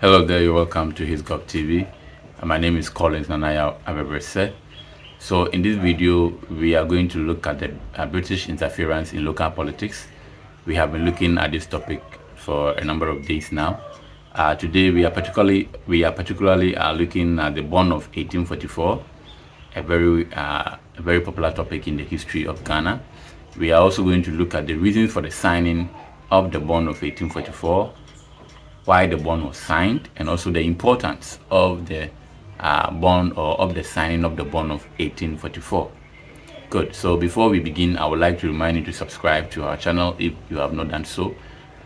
Hello there, you're welcome to HisGov TV. My name is Collins Nanaya Abebrese. So in this video, we are going to look at the British interference in local politics. We have been looking at this topic for a number of days now. Today we are particularly looking at the Bond of 1844, a very popular topic in the history of Ghana. We are also going to look at the reasons for the signing of the Bond of 1844, why the bond was signed, and also the importance of the bond, or of the signing of the bond of 1844. Good. So before we begin, I would like to remind you to subscribe to our channel if you have not done so.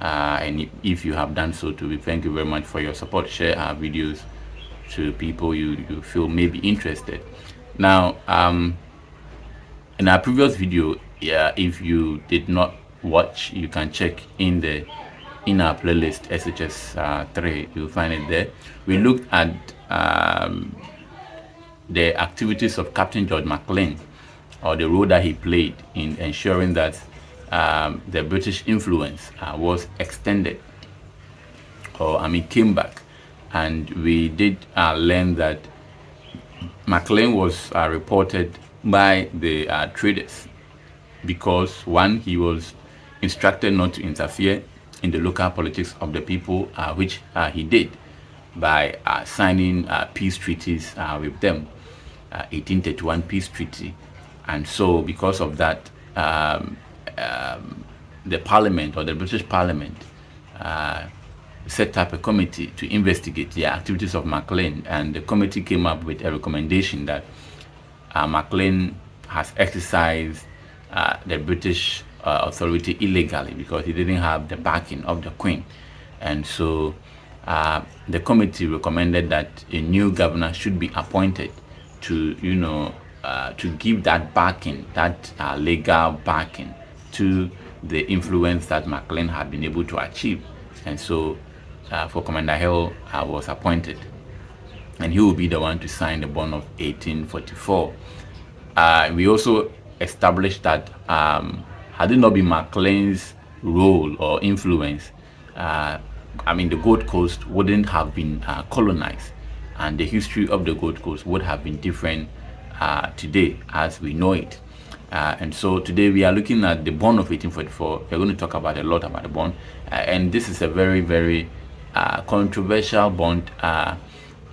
And if you have done so too, we thank you very much for your support. Share our videos to people you feel may be interested. Now, in our previous video, if you did not watch, you can check in our playlist SHS3. You'll find it there. We looked at the activities of Captain George Maclean, or the role that he played in ensuring that the British influence was extended, came back. And we did learn that Maclean was reported by the traders because, one, he was instructed not to interfere in the local politics of the people, which he did by signing peace treaties with them, 1831 peace treaty. And so because of that, the parliament, or the British parliament, set up a committee to investigate the activities of Maclean, and the committee came up with a recommendation that Maclean has exercised the British authority illegally because he didn't have the backing of the Queen. And so the committee recommended that a new governor should be appointed to give that backing, that legal backing, to the influence that Maclean had been able to achieve. And so for Commander Hill was appointed, and he will be the one to sign the bond of 1844. We also established that had it not been Maclean's role or influence, the Gold Coast wouldn't have been colonized, and the history of the Gold Coast would have been different today as we know it. And so today we are looking at the bond of 1844. We're going to talk about a lot about the bond, and this is a very, very controversial bond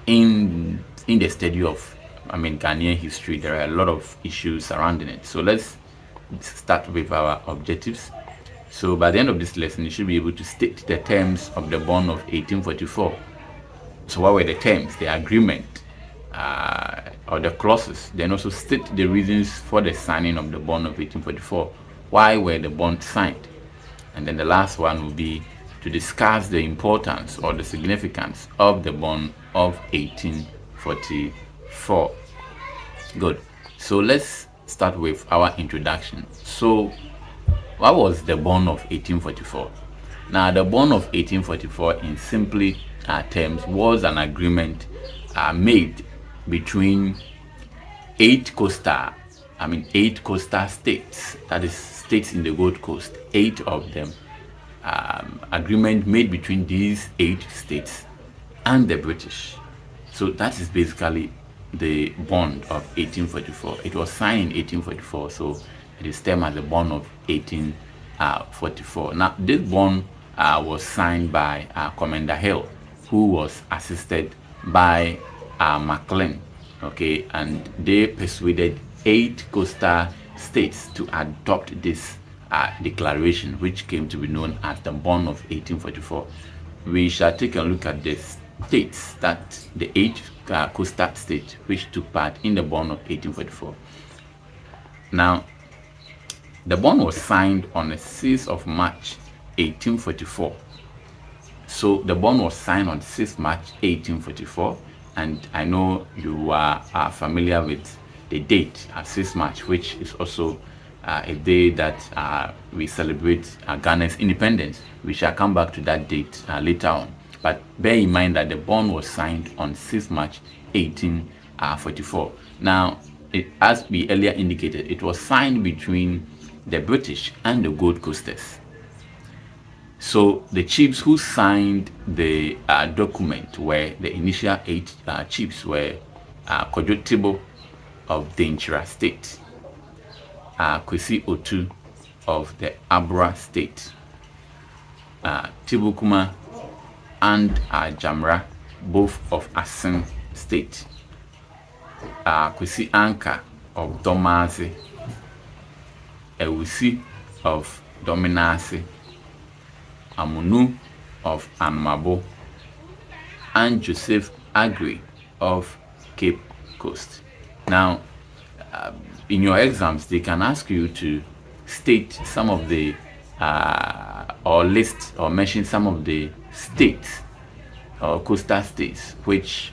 in the study of Ghanaian history. There are a lot of issues surrounding it. So let's start with our objectives. So by the end of this lesson, you should be able to state the terms of the bond of 1844. So what were the terms, the agreement, or the clauses? Then also state the reasons for the signing of the bond of 1844. Why were the bonds signed? And then the last one will be to discuss the importance or the significance of the bond of 1844. Good. So let's start with our introduction. So what was the bond of 1844? Now, the bond of 1844, in simply terms, was an agreement made between eight coastal states, that is states in the Gold Coast, 8 of them. Agreement made between these 8 states and the British. So that is basically the bond of 1844. It was signed in 1844, so it is termed as the bond of 1844. Now, this bond was signed by Commander Hill, who was assisted by Maclean. Okay, and they persuaded 8 coastal states to adopt this declaration, which came to be known as the bond of 1844. We shall take a look at the states, that the 8 coastal states which took part in the bond of 1844. Now, the bond was signed on the 6th of March 1844. So the bond was signed on 6th March 1844, and I know you are familiar with the date, 6th March, which is also a day that we celebrate Ghana's independence. We shall come back to that date later on. But bear in mind that the bond was signed on 6th March 1844. Now, as we earlier indicated, it was signed between the British and the Gold Coasters. So the chiefs who signed the document were the initial 8 chiefs were Kojo Tibo of the Nchira State, Kwesi Otu of the Abra State, Tibukuma and Jamra, both of Asin State, Kwesi Anka of Domase, Ewusi of Dominase, Amunu of Anmabo, and Joseph Agri of Cape Coast. Now, in your exams, they can ask you to state some of the or list or mention some of the states or coastal states which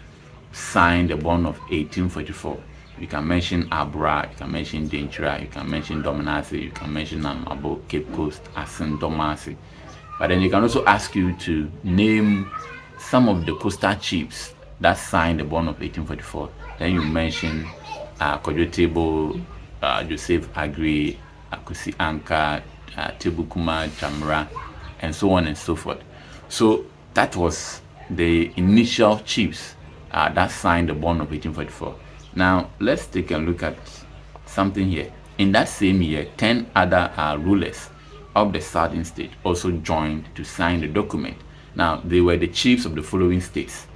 signed the bond of 1844. You can mention Abra, you can mention Denchira, you can mention Dominasi, you can mention Anmabo, Cape Coast, Asin, Domasi. But then they can also ask you to name some of the coastal chiefs that signed the bond of 1844. Then you mention Kojo Tibo, Joseph Agri, Kwesi Anka, Tibukuma, Jamra, and so on and so forth. So that was the initial chiefs that signed the bond of 1844. Now let's take a look at something here. In that same year, 10 other rulers of the southern state also joined to sign the document. Now they were the chiefs of the following states: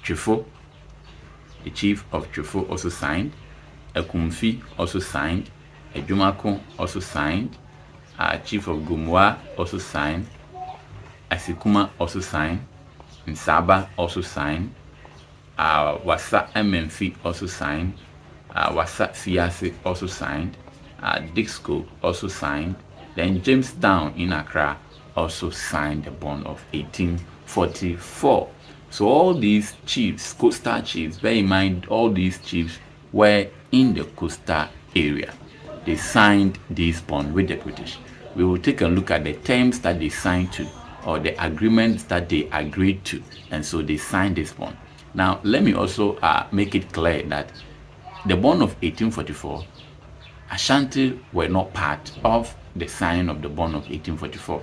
Chifo, the chief of Chifo also signed, Ekumfi also signed, Ejumako also signed, chief of Gumwa also signed, Asikuma also signed, Nsaba also signed, Wasa Mmenfi also signed, Wasa Fiase also signed, Dixco also signed. Then Jamestown in Accra also signed the bond of 1844. So all these chiefs, coastal chiefs, bear in mind all these chiefs were in the coastal area. They signed this bond with the British. We will take a look at the terms that they signed to, or the agreements that they agreed to, and so they signed this bond. Now let me also make it clear that the bond of 1844, Ashanti were not part of the signing of the bond of 1844.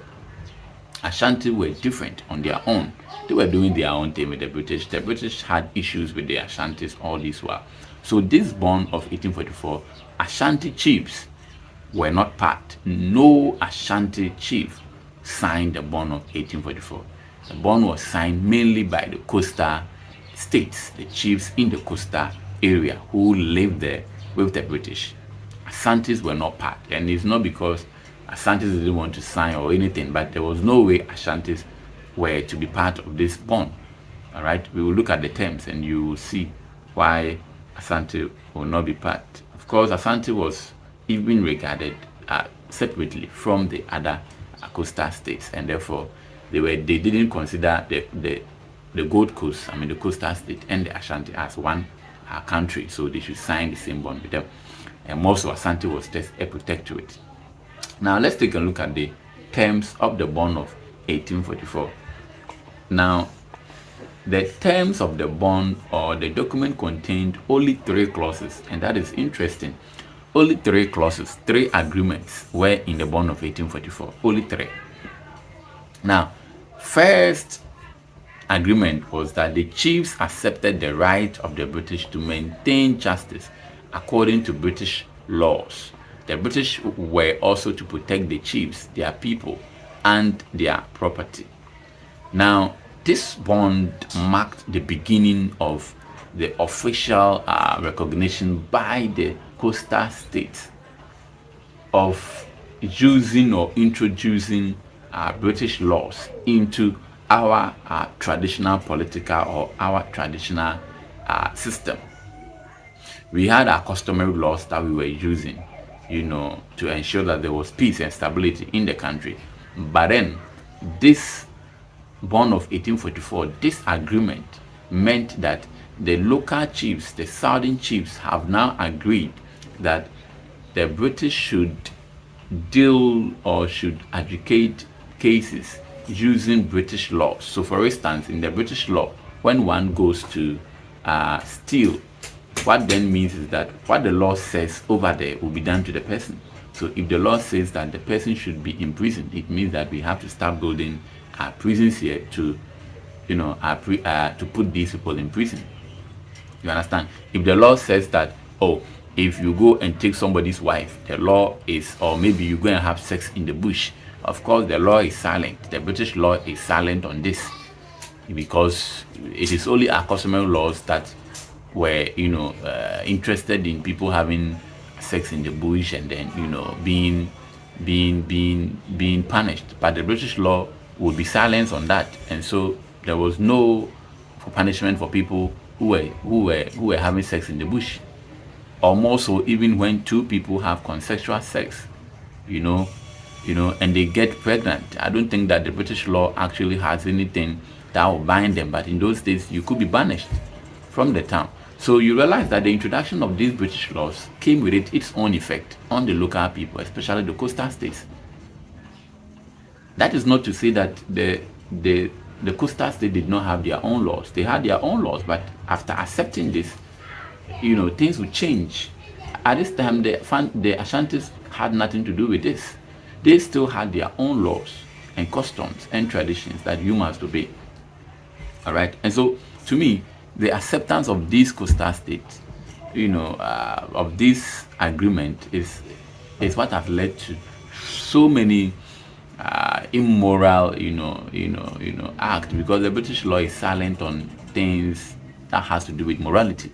Ashanti were different on their own. They were doing their own thing with the British. The British had issues with the Ashantis all this while. So this bond of 1844, Ashanti chiefs were not part. No Ashanti chief signed the bond of 1844. The bond was signed mainly by the coastal states, the chiefs in the coastal area who lived there with the British. Asantis were not part, and it's not because Asantis didn't want to sign or anything, but there was no way Ashantis were to be part of this bond. All right, we will look at the terms and you will see why Asante will not be part. Of course, Asante was even regarded separately from the other coastal states, and therefore they didn't consider the Gold Coast, the coastal state, and the Ashanti as one country, so they should sign the same bond with them. And most of Asante was just a protectorate. Now let's take a look at the terms of the bond of 1844. Now, the terms of the bond or the document contained only 3 clauses, and that is interesting. Only 3 clauses, 3 agreements were in the bond of 1844. Only 3. Now, first agreement was that the chiefs accepted the right of the British to maintain justice according to British laws. The British were also to protect the chiefs, their people, and their property. Now, this bond marked the beginning of the official recognition by the coastal states of using or introducing British laws into our traditional political or our traditional system. We had our customary laws that we were using, to ensure that there was peace and stability in the country. But then this bond of 1844, this agreement meant that the local chiefs, the southern chiefs, have now agreed that the British should deal or should adjudicate cases using British laws. So for instance, in the British law, when one goes to steal, what then means is that what the law says over there will be done to the person. So if the law says that the person should be imprisoned, it means that we have to start building prisons here to, to put these people in prison. You understand? If the law says that, oh, if you go and take somebody's wife, the law is, or maybe you go and have sex in the bush, of course the law is silent. The British law is silent on this, because it is only our customary laws that were, interested in people having sex in the bush and then, being punished. But the British law would be silent on that, and so there was no punishment for people who were having sex in the bush, or more so even when two people have consensual sex, and they get pregnant. I don't think that the British law actually has anything that will bind them, but in those days you could be banished from the town. So you realize that the introduction of these British laws came with its own effect on the local people, especially the coastal states. That is not to say that the coastal states did not have their own laws. They had their own laws, but after accepting this, things would change. At this time, the Ashantis had nothing to do with this. They still had their own laws and customs and traditions that you must obey. All right, and so to me, the acceptance of these coastal states, of this agreement is what has led to so many immoral, acts, because the British law is silent on things that has to do with morality.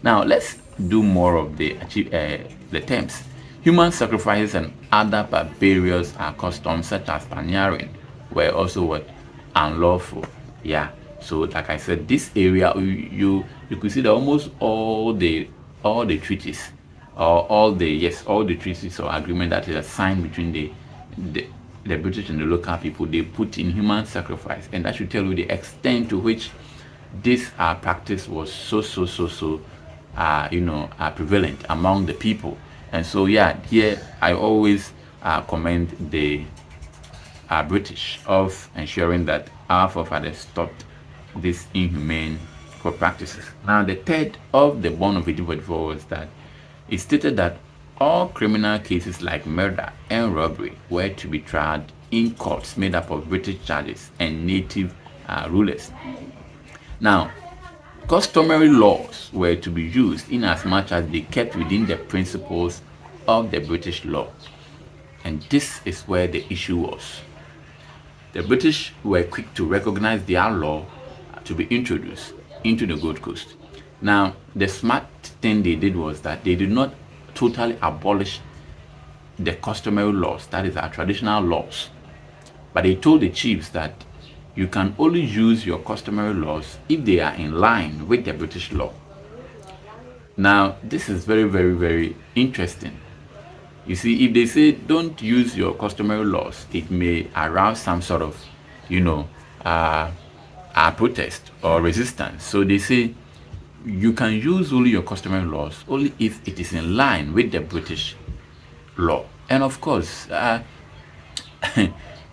Now let's do more of the terms. Human sacrifices and other barbarous customs such as pioneering were also unlawful. Yeah. So like I said, this area you could see that almost all the treaties, or all the treaties or agreement that is signed between the British and the local people, they put in human sacrifice, and that should tell you the extent to which this practice was so prevalent among the people. And so yeah, here I always commend the British of ensuring that our forefathers stopped these inhumane practices. Now the third of the Bond of 1844 was that it stated that all criminal cases like murder and robbery were to be tried in courts made up of British judges and native rulers. Now, customary laws were to be used in as much as they kept within the principles of the British law. And this is where the issue was. The British were quick to recognize their law to be introduced into the Gold Coast. Now, the smart thing they did was that they did not totally abolish the customary laws, that is our traditional laws, but they told the chiefs that you can only use your customary laws if they are in line with the British law. Now, this is very, very, very interesting. You see, if they say don't use your customary laws, it may arouse some sort of, protest or resistance. So they say you can use only your customary laws only if it is in line with the British law. And of course, about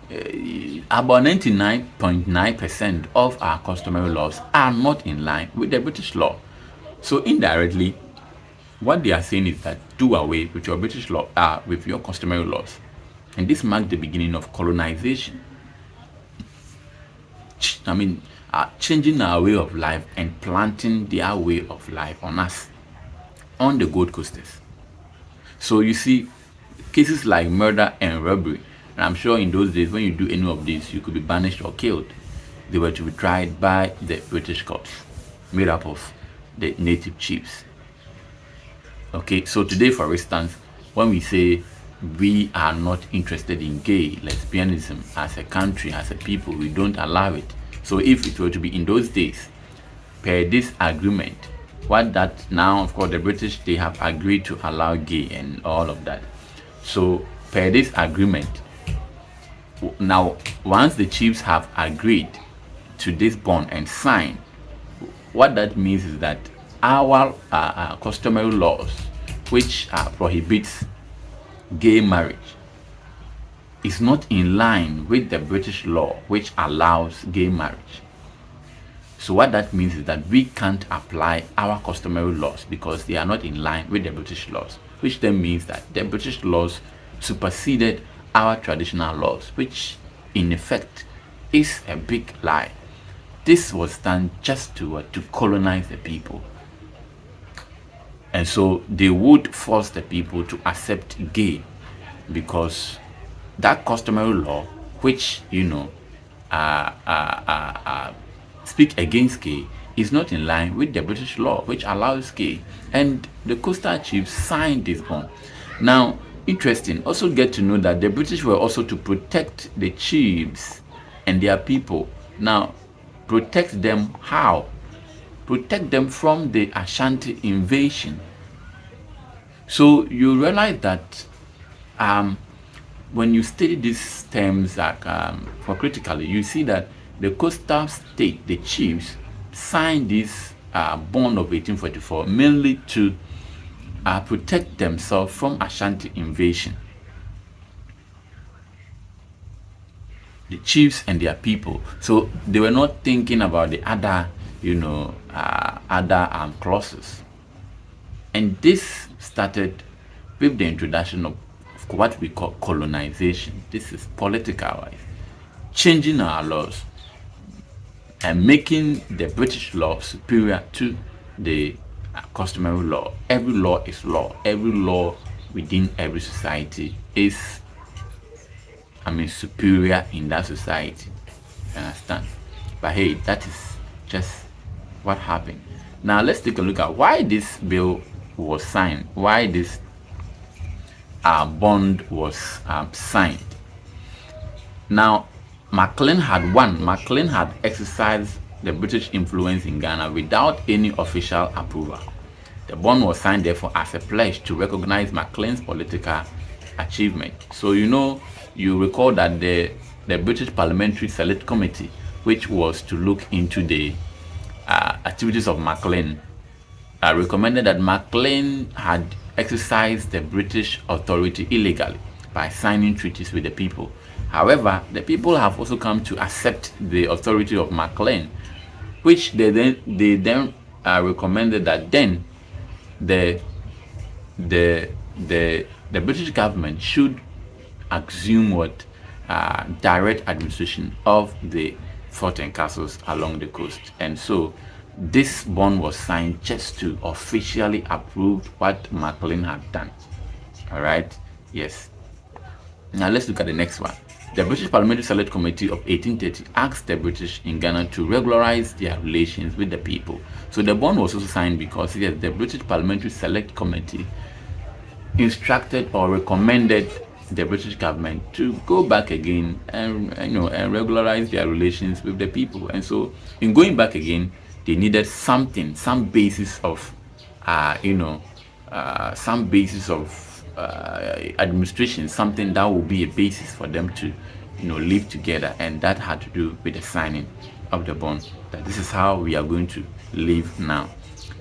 99.9% of our customary laws are not in line with the British law. So indirectly, what they are saying is that do away with your British law, with your customary laws. And this marked the beginning of colonization. Changing our way of life and planting their way of life on us, on the Gold Coasters. So you see, cases like murder and robbery, and I'm sure in those days when you do any of these, you could be banished or killed. They were to be tried by the British courts, made up of the native chiefs. Okay, so today, for instance, when we say we are not interested in gay lesbianism as a country, as a people, we don't allow it. So if it were to be in those days, per this agreement, what that now, of course, the British, they have agreed to allow gay and all of that. So per this agreement, now once the chiefs have agreed to this bond and signed, what that means is that our customary laws, which prohibits gay marriage, is not in line with the British law, which allows gay marriage. So what that means is that we can't apply our customary laws because they are not in line with the British laws, which then means that the British laws superseded our traditional laws, which in effect is a big lie. This was done just to colonize the people. And so they would force the people to accept gay, because that customary law, which speak against gay, is not in line with the British law, which allows gay. And the coastal chiefs signed this bond. Now, interesting, also get to know that the British were also to protect the chiefs and their people. Now, protect them how? Protect them from the Ashanti invasion. So you realize that when you study these terms for critically, you see that the coastal state, the chiefs, signed this bond of 1844 mainly to protect themselves from Ashanti invasion. The chiefs and their people. So they were not thinking about the other, other clauses. And this started with the introduction of what we call colonization. This is political, right? Changing our laws and making the British law superior to the customary law. Every law is law. Every law within every society is, superior in that society. You understand? But hey, that is just what happened. Now let's take a look at why this bill was signed, why this bond was signed. Now, Maclean had exercised the British influence in Ghana without any official approval. The bond was signed, therefore, as a pledge to recognize Maclean's political achievement. So, you recall that the British Parliamentary Select Committee, which was to look into the activities of Maclean, recommended that Maclean had exercised the British authority illegally by signing treaties with the people. However, the people have also come to accept the authority of Maclean, which they then recommended that then the British government should assume direct administration of the forts and castles along the coast. And so this bond was signed just to officially approve what Maclean had done. All right, yes. Now let's look at the next one. The British Parliamentary Select Committee of 1830 asked the British in Ghana to regularize their relations with the people. So the bond was also signed because yes, the British Parliamentary Select Committee instructed or recommended the British government to go back again and regularize their relations with the people. And so in going back again, they needed some basis of administration, something that would be a basis for them to live together, and that had to do with the signing of the bond, that this is how we are going to live now.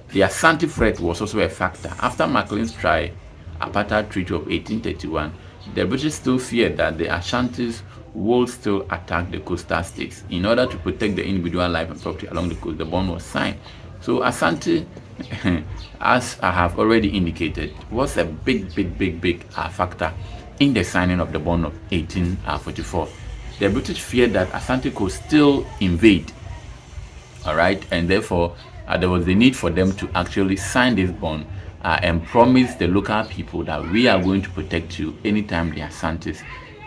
The Asante threat was also a factor. After Maclean's Tripartite Treaty of 1831, the British still feared that the Ashantis would still attack the coastal states. In order to protect the individual life and property along the coast, the bond was signed. So Asante, as I have already indicated, was a big factor in the signing of the bond of 1844. The British feared that Asante could still invade, all right, and therefore there was the need for them to actually sign this bond and promise the local people that we are going to protect you anytime the Asantes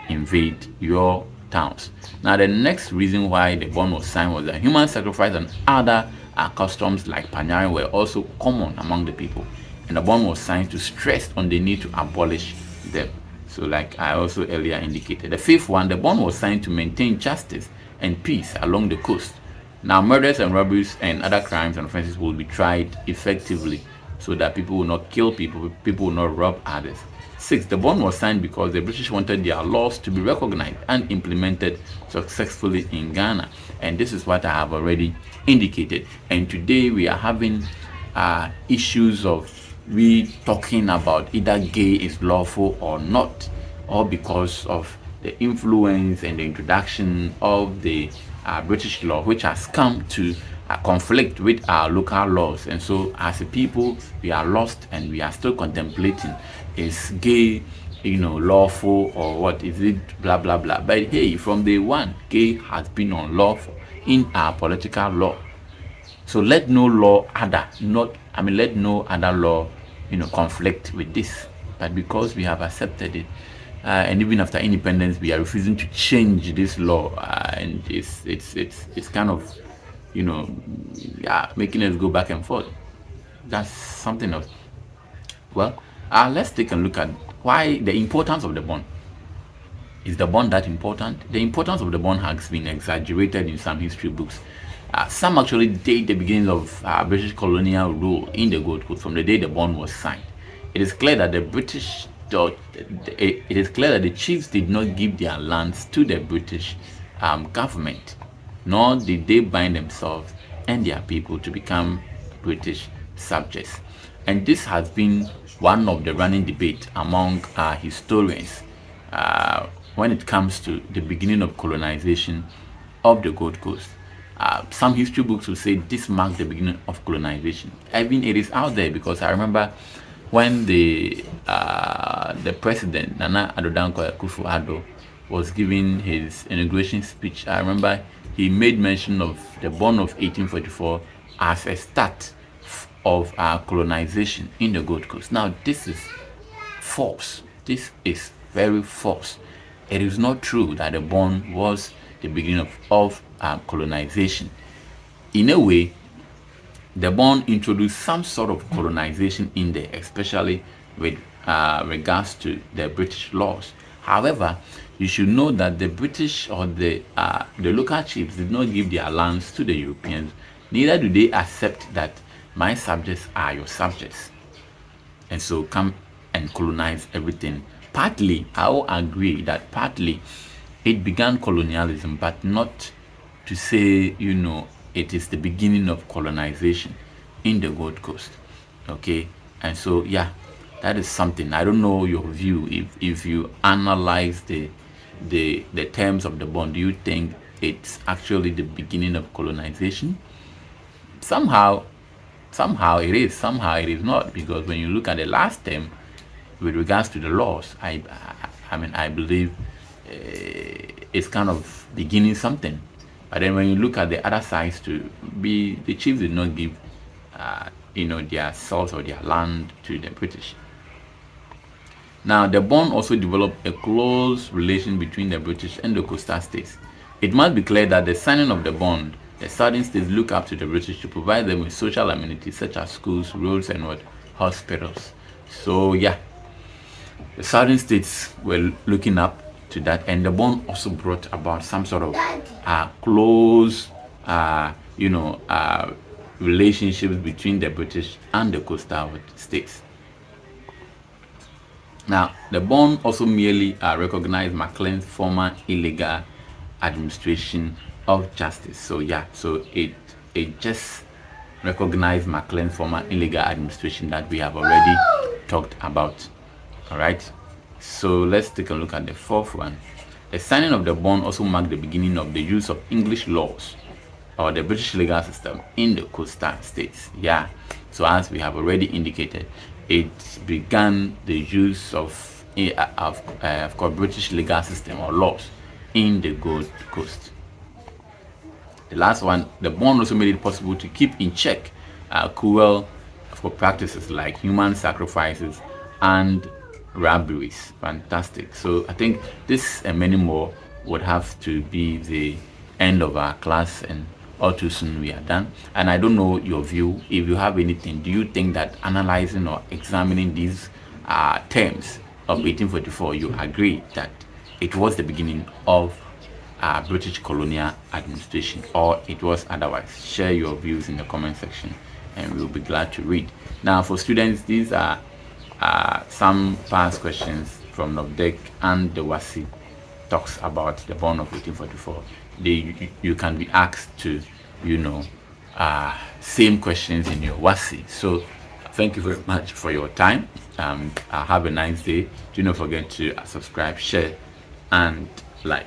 invade your towns. Now, the next reason why the bond was signed was that human sacrifice and other customs like panyari were also common among the people, and the bond was signed to stress on the need to abolish them. So like I also earlier indicated, the fifth one, the bond was signed to maintain justice and peace along the coast. Now, murders and robberies and other crimes and offenses will be tried effectively so that people will not kill people, people will not rob others. 6. The bond was signed because the British wanted their laws to be recognized and implemented successfully in Ghana. And this is what I have already indicated. And today we are having issues of we talking about either gay is lawful or not, or because of the influence and the introduction of the British law, which has come to conflict with our local laws. And so as a people, we are lost and we are still contemplating, is gay lawful, or what is it, blah blah blah. But hey, from day one, gay has been unlawful in our political law. So let no law let no other law conflict with this. But because we have accepted it, and even after independence, we are refusing to change this law, and it's kind of making us go back and forth. That's something else. Well, let's take a look at why the importance of the bond. Is the bond that important? The importance of the bond has been exaggerated in some history books. Some actually date the beginning of British colonial rule in the Gold Coast from the day the bond was signed. It is clear that the chiefs did not give their lands to the British government, nor did they bind themselves and their people to become British subjects. And this has been one of the running debate among historians when it comes to the beginning of colonization of the Gold Coast. Some history books will say this marked the beginning of colonization. I mean, it is out there because I remember when the president Nana Addo Dankwa Akufo-Addo was giving his inauguration speech. I remember he made mention of the bond of 1844 as a start of colonization in the Gold Coast. Now, this is false. This is very false. It is not true that the bond was the beginning of colonization. In a way, the bond introduced some sort of colonization in there, especially with regards to the British laws. However, you should know that the British or the local chiefs did not give their lands to the Europeans. Neither do they accept that my subjects are your subjects, and so come and colonize everything. Partly, I will agree that partly it began colonialism, but not to say, it is the beginning of colonization in the Gold Coast. Okay, and so yeah, that is something. I don't know your view. If you analyze the terms of the bond, do you think it's actually the beginning of colonization? Somehow it is, somehow it is not, because when you look at the last term with regards to the laws, I believe it's kind of beginning something. But then when you look at the other sides, the chiefs did not give their source or their land to the British. Now, the bond also developed a close relation between the British and the coastal states. It must be clear that the signing of the bond, the southern states look up to the British to provide them with social amenities such as schools, roads, and hospitals. So yeah, the southern states were looking up to that, and the bond also brought about some sort of close relationships between the British and the coastal states. Now, the bond also merely recognized Maclean's former illegal administration of justice. So yeah, so it just recognized Maclean's former illegal administration that we have already talked about. All right, so let's take a look at the fourth one. The signing of the bond also marked the beginning of the use of English laws or the British legal system in the coastal states. Yeah, so as we have already indicated, it began the use of British legal system or laws in the Gold Coast. The last one, the bond also made it possible to keep in check cruel practices like human sacrifices and robberies. Fantastic. So I think this and many more would have to be the end of our class, and all too soon we are done. And I don't know your view. If you have anything, do you think that analyzing or examining these terms of 1844, you agree that it was the beginning of British colonial administration, or it was otherwise? Share your views in the comment section and we'll be glad to read. Now, for students, these are some past questions from NOVDEC, and the WASSCE talks about the bond of 1844. You can be asked to same questions in your WASSCE. So thank you very much for your time. Have a nice day. Do not forget to subscribe, share, and like.